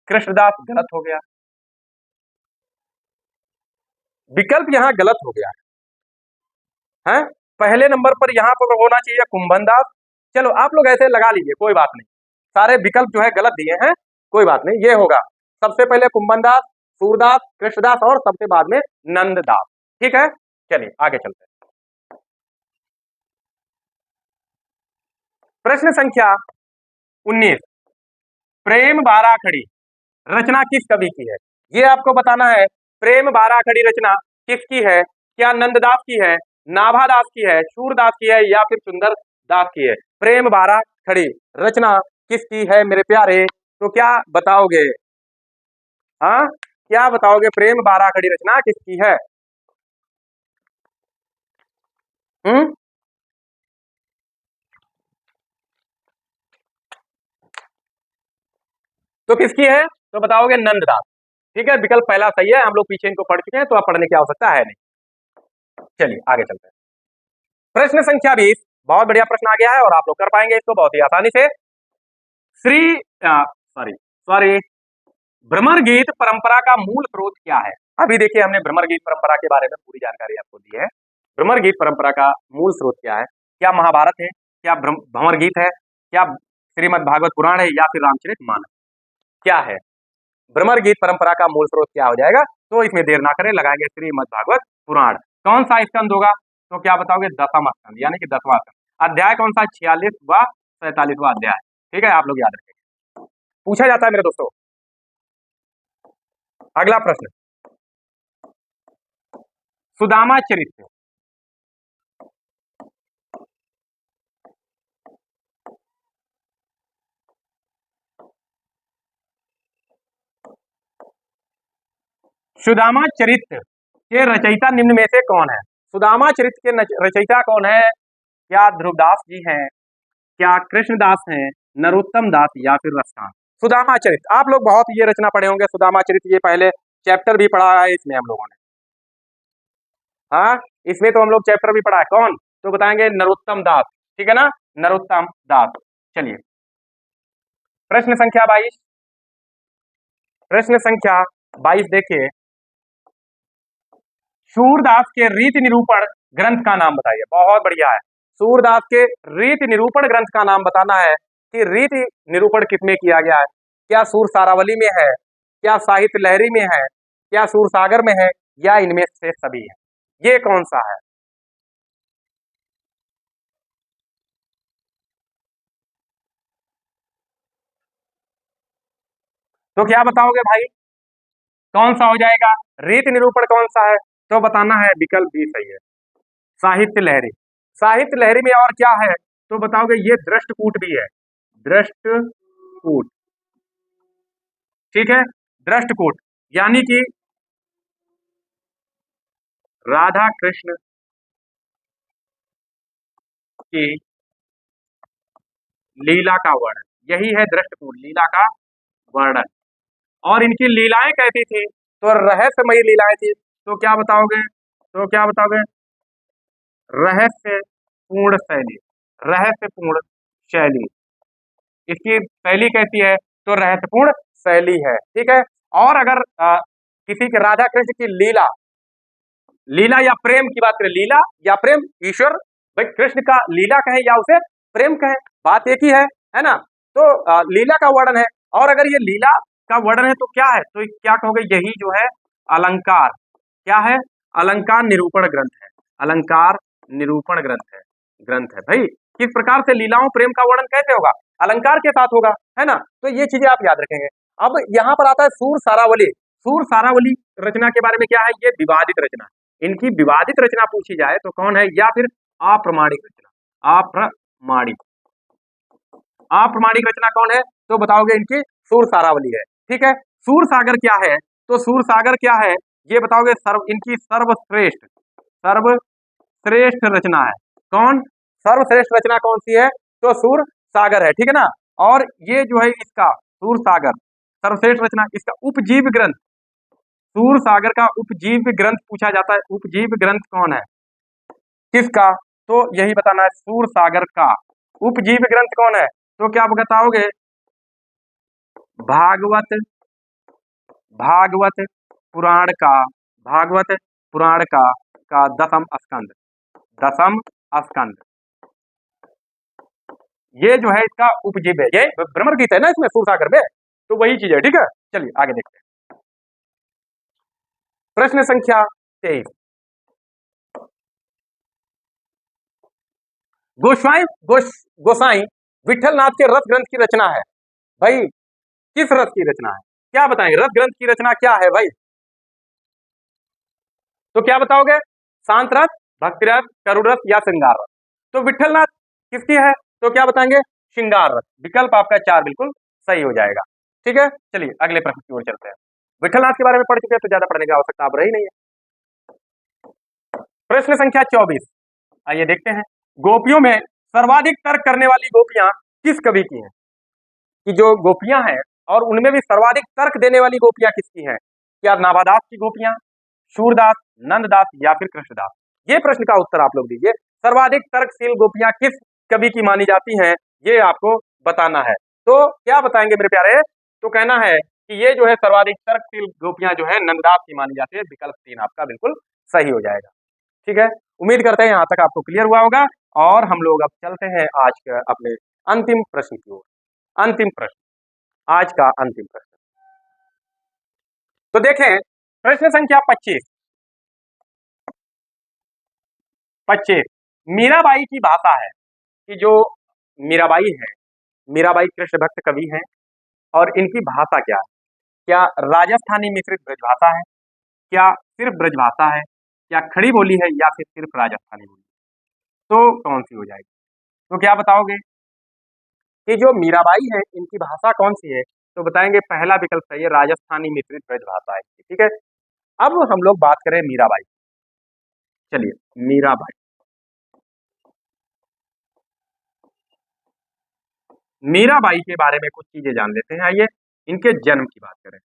[SPEAKER 1] कृष्णदास गलत हो गया, विकल्प यहां गलत हो गया है। पहले नंबर पर यहां पर होना चाहिए कुंभन दास। चलो आप लोग ऐसे लगा लीजिए, कोई बात नहीं, सारे विकल्प जो है गलत दिए हैं, कोई बात नहीं, ये होगा सबसे पहले कुंभन दास, सूरदास, कृष्णदास और सबसे बाद में नंददास। ठीक है, चलिए आगे चलते हैं। प्रश्न संख्या 19, प्रेम बाराखड़ी रचना किस कवि की है, ये आपको बताना है। प्रेम बाराखड़ी रचना किसकी है, क्या नंददास की है, नाभादास की है, सूरदास की है या फिर सुंदर दास की है? प्रेम बाराखड़ी रचना किसकी है मेरे प्यारे, तो क्या बताओगे? हाँ, क्या बताओगे, प्रेम बाराखड़ी रचना किसकी है? तो किसकी है तो बताओगे नंददास। ठीक है, विकल्प पहला सही है, हम लोग पीछे इनको पढ़ चुके हैं तो अब पढ़ने की आवश्यकता है नहीं। चलिए आगे चलते हैं। प्रश्न संख्या 20, बहुत बढ़िया प्रश्न आ गया है और आप लोग कर पाएंगे इसको बहुत ही आसानी से। श्री सॉरी भ्रमर गीत परंपरा का मूल स्रोत क्या है? अभी देखिए हमने भ्रमर गीत परंपरा के बारे में पूरी जानकारी आपको दी है। भ्रमर गीत परंपरा का मूल स्रोत क्या है? क्या महाभारत है, क्या भ्रमर गीत है, क्या श्रीमद् भागवत पुराण है या फिर रामचरितमानस? क्या है भ्रमर गीत परंपरा का मूल स्रोत? क्या हो जाएगा? तो इसमें देर ना करें, लगाएंगे श्रीमद् भागवत पुराण। कौन सा स्कंद होगा तो क्या बताओगे? 10वां स्कंद, यानी कि 10वां स्कंद। अध्याय कौन सा? 46 व 47वां अध्याय। ठीक है, आप लोग याद रखेंगे, पूछा जाता है मेरे दोस्तों। अगला प्रश्न, सुदामा चरित्र सुदामा चरित्र के रचयिता निम्न में से कौन है? सुदामा चरित्र के रचयिता कौन है? क्या ध्रुवदास जी हैं, क्या कृष्णदास हैं, नरोत्तम दास या फिर रसकान? सुदामा चरित्र आप लोग बहुत ये रचना पढ़े होंगे, सुदामा चरित्र ये पहले चैप्टर भी पढ़ा है इसमें हम लोगों ने। हाँ, इसमें तो हम लोग चैप्टर भी पढ़ा है। कौन तो बताएंगे? नरोत्तम दास। ठीक है ना, नरोत्तम दास। चलिए प्रश्न संख्या 22, प्रश्न संख्या 22 देखिए, सूरदास के रीति निरूपण ग्रंथ का नाम बताइए। बहुत बढ़िया है, सूरदास के रीति निरूपण ग्रंथ का नाम बताना है कि रीति निरूपण किसमें किया गया है। क्या सूर सारावली में है, क्या साहित्य लहरी में है, क्या सूर सागर में है या इनमें से सभी है? ये कौन सा है? तो क्या बताओगे भाई, कौन सा हो जाएगा? रीति निरूपण कौन सा है तो बताना है, विकल्प बी सही है, साहित्य लहरी। साहित्य लहरी में और क्या है तो बताओगे ये दृष्टकूट भी है, दृष्टकूट, ठीक है। दृष्टकूट यानी कि राधा कृष्ण की लीला का वर्णन, यही है दृष्टकूट, लीला का वर्णन। और इनकी लीलाएं कैसी थी तो रहस्यमयी लीलाएं थी। तो क्या बताओगे, तो क्या बताओगे, रहस्य पूर्ण शैली, रहस्यपूर्ण शैली, इसकी शैली कैसी है तो रहस्यपूर्ण शैली है, ठीक है। और अगर किसी के राधा कृष्ण की लीला, लीला या प्रेम की बात करें, लीला या प्रेम, ईश्वर भाई कृष्ण का लीला कहे या उसे प्रेम कहे, बात एक ही है ना। तो लीला का वर्णन है। और अगर ये लीला का वर्णन है तो क्या है, तो क्या कहोगे, यही जो है अलंकार, क्या है, अलंकार निरूपण ग्रंथ है, अलंकार निरूपण ग्रंथ है भाई। किस प्रकार से लीलाओं प्रेम का वर्णन कैसे होगा, अलंकार के साथ होगा, है ना। तो ये चीजें आप याद रखेंगे। अब यहाँ पर आता है सूर सारावली। सूर सारावली रचना के बारे में क्या है, ये विवादित रचना, इनकी विवादित रचना पूछी जाए तो कौन है, या फिर अप्रमाणिक रचना, अप्रमाणिक, अप्रमाणिक रचना कौन है तो बताओगे इनकी सूर सारावली है, ठीक है। सूर सागर क्या है तो सूर सागर क्या है ये बताओगे, इनकी सर्वश्रेष्ठ, सर्वश्रेष्ठ रचना है, कौन, सर्वश्रेष्ठ रचना कौन सी है तो सूर सागर है, ठीक है ना। और ये जो है इसका सूर सागर सर्वश्रेष्ठ रचना, इसका उपजीव ग्रंथ, सूर सागर का उपजीव ग्रंथ पूछा जाता है, उपजीव ग्रंथ कौन है, किसका, तो यही बताना है, सूर सागर का उपजीव ग्रंथ कौन है तो क्या आप बताओगे, भागवत, भागवत पुराण का, भागवत पुराण का दसम स्कंद, दसम स्कंद, ये जो है इसका उपजीव है, ये भ्रमर गीत है ना इसमें सूर सागर में, तो वही चीज है, ठीक है। चलिए आगे देखते हैं, प्रश्न संख्या 23, गोसाई विठलनाथ के रस ग्रंथ की रचना है भाई, किस रस की रचना है, क्या बताएंगे, रस ग्रंथ की रचना क्या है भाई, तो क्या बताओगे, शांत रस, भक्ति रस, करुण रस या श्रृंगार रस। तो विठलनाथ किसकी है तो क्या बताएंगे, श्रृंगार रस, विकल्प आपका 4 बिल्कुल सही हो जाएगा, ठीक है। चलिए अगले प्रश्न की ओर चलते हैं। विठलनाथ के बारे में पढ़ चुके हैं तो ज्यादा पढ़ने की आवश्यकता अब रही नहीं है। प्रश्न संख्या 24, आइए देखते हैं, गोपियों में सर्वाधिक तर्क करने वाली गोपियां किस कवि की हैं, कि जो गोपियां हैं और उनमें भी सर्वाधिक तर्क देने वाली गोपियां किसकी हैं, क्या नाभादास की गोपियां, सूरदास, नंददास या फिर कृष्णदास। ये प्रश्न का उत्तर आप लोग दीजिए, सर्वाधिक तर्कशील गोपियां किस कवि की मानी जाती हैं ये आपको बताना है। तो क्या बताएंगे मेरे प्यारे, तो कहना है कि ये जो है सर्वाधिक तर्कशील गोपियां जो है नंददास की मानी जाती है, विकल्प 3 आपका बिल्कुल सही हो जाएगा, ठीक है। उम्मीद करते हैं यहां तक आपको क्लियर हुआ होगा और हम लोग अब चलते हैं आज के अपने अंतिम प्रश्न की ओर। अंतिम प्रश्न, आज का अंतिम प्रश्न, तो देखें प्रश्न संख्या 25, 25 मीराबाई की भाषा है, कि जो मीराबाई है, मीराबाई कृष्ण भक्त कवि हैं और इनकी भाषा क्या है, क्या राजस्थानी मिश्रित ब्रजभाषा है, क्या सिर्फ ब्रजभाषा है, क्या खड़ी बोली है या फिर सिर्फ राजस्थानी बोली, तो कौन सी हो जाएगी, तो क्या बताओगे कि जो मीराबाई है इनकी भाषा कौन सी है तो बताएंगे पहला विकल्प सही है, राजस्थानी मिश्रित ब्रजभाषा है, ठीक है। अब हम लोग बात करें मीराबाई, चलिए मीराबाई, मीराबाई के बारे में कुछ चीजें जान लेते हैं, आइए इनके जन्म की बात करें,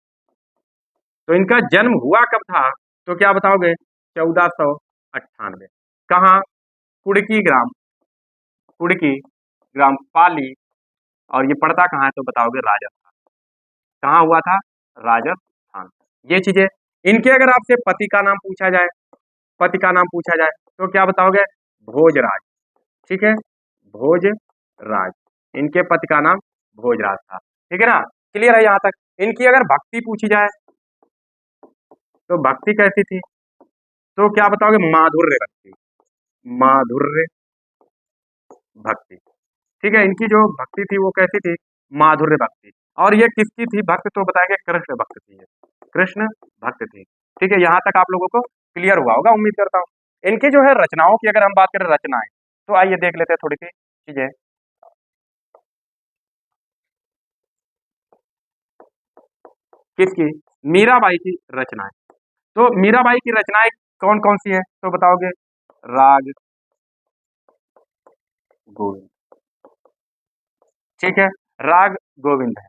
[SPEAKER 1] तो इनका जन्म हुआ कब था तो क्या बताओगे, 1498, कहाँ, कुड़की ग्राम, कुड़की ग्राम पाली, और ये पड़ता कहाँ है तो बताओगे राजस्थान, कहाँ हुआ था, राजस्थान। ये चीजें, इनके अगर आपसे पति का नाम पूछा जाए, पति का नाम पूछा जाए तो क्या बताओगे, भोजराज, ठीक है, भोजराज, इनके पति का नाम भोजराज था, ठीक है ना, क्लियर है यहाँ तक। इनकी अगर भक्ति पूछी जाए तो भक्ति कैसी थी तो क्या बताओगे, माधुर्य भक्ति, माधुर्य भक्ति, ठीक है। इनकी जो भक्ति थी वो कैसी थी, माधुर्य भक्ति, और ये किसकी थी भक्त तो बताएंगे कृष्ण भक्त थी, कृष्ण भक्त थी, ठीक है। यहाँ तक आप लोगों को क्लियर हुआ होगा उम्मीद करता हूँ। इनके जो है रचनाओं की अगर हम बात करें, रचनाएं, तो आइए देख लेते हैं थोड़ी सी चीजें। किसकी? मीराबाई की रचनाएं। तो मीराबाई की रचनाएं कौन कौन सी है तो बताओगे? राग गोविंद, ठीक है, राग गोविंद है।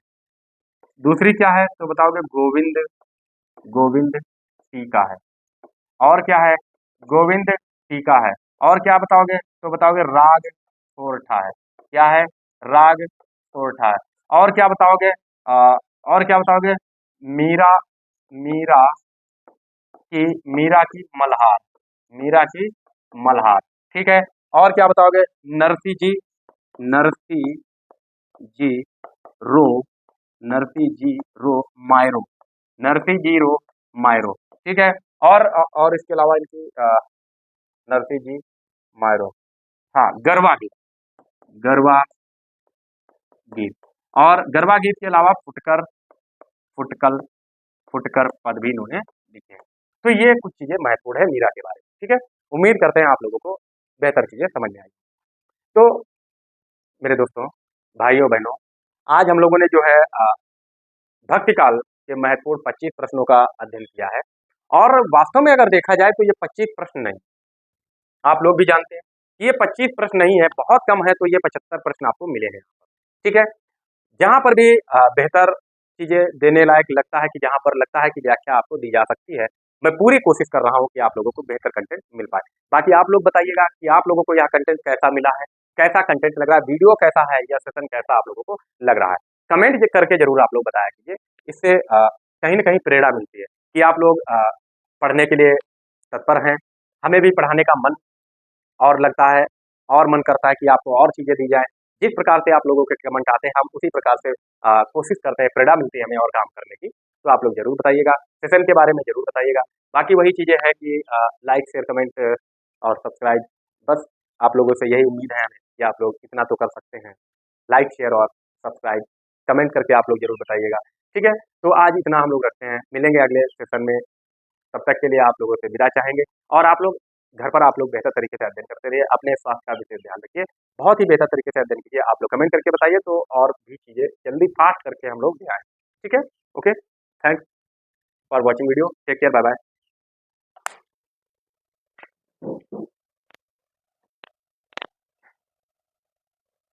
[SPEAKER 1] दूसरी क्या है तो बताओगे? गोविंद, गोविंद टीका है। और क्या है? गोविंद टीका है। और क्या बताओगे तो बताओगे? राग सोरठा है। क्या है? राग सोरठा है। और क्या बताओगे? और क्या बताओगे? मीरा, मीरा की, मीरा की मल्हार, मीरा की मल्हार, ठीक है। और क्या बताओगे? नरसी जी, नरसी जी रो, नरसी जी रो मायरो, नरसी जी रो मायरो, ठीक है। और इसके अलावा इनकी नरसी जी मायरो, हाँ, गरबा गीत, गरबा गीत। और गरबा गीत के अलावा फुटकर, फुटकल, फुटकर पद भी इन्होंने लिखे हैं। तो ये कुछ चीजें महत्वपूर्ण है मीरा के बारे में, ठीक है। उम्मीद करते हैं आप लोगों को बेहतर चीजें समझ में आई। तो मेरे दोस्तों, भाइयों बहनों, आज हम लोगों ने जो है भक्ति काल के महत्वपूर्ण 25 प्रश्नों का अध्ययन किया है। और वास्तव में अगर देखा जाए तो ये 25 प्रश्न नहीं, आप लोग भी जानते हैं कि ये 25 प्रश्न नहीं है, बहुत कम है, तो ये 75 प्रश्न आपको मिले हैं, ठीक है। जहाँ पर भी बेहतर चीजें देने लायक लगता है, कि जहाँ पर लगता है कि व्याख्या आपको दी जा सकती है, मैं पूरी कोशिश कर रहा हूँ कि आप लोगों को बेहतर कंटेंट मिल पाए। बाकी आप लोग बताइएगा कि आप लोगों को यह कंटेंट कैसा मिला है, कैसा कंटेंट लग रहा है, वीडियो कैसा है, या सेशन कैसा आप लोगों को लग रहा है। कमेंट करके जरूर आप लोग बताया कीजिए। इससे कहीं ना कहीं प्रेरणा मिलती है कि आप लोग पढ़ने के लिए तत्पर हैं। हमें भी पढ़ाने का मन और लगता है, और मन करता है कि आपको और चीजें दी जाए। जिस प्रकार से आप लोगों के कमेंट आते हैं, हम उसी प्रकार से कोशिश करते हैं, प्रेरणा मिलती है हमें और काम करने की। तो आप लोग जरूर बताइएगा, सेशन के बारे में जरूर बताइएगा। बाकी वही चीजें हैं कि लाइक शेयर कमेंट और सब्सक्राइब, बस आप लोगों से यही उम्मीद है हमें कि आप लोग इतना तो कर सकते हैं। लाइक शेयर और सब्सक्राइब कमेंट करके आप लोग जरूर बताइएगा, ठीक है। तो आज इतना हम लोग रखते हैं, मिलेंगे अगले सेशन में। तब तक के लिए आप लोगों से विदा चाहेंगे। और आप लोग घर पर आप लोग बेहतर तरीके से अध्ययन करते रहिए, अपने स्वास्थ्य का विशेष ध्यान रखिए, बहुत ही बेहतर तरीके से अध्ययन कीजिए। आप लोग कमेंट करके बताइए, तो और भी चीजें जल्दी फास्ट करके हम लोग ले आए, ठीक है। Okay, thanks for watching video, take care, bye bye.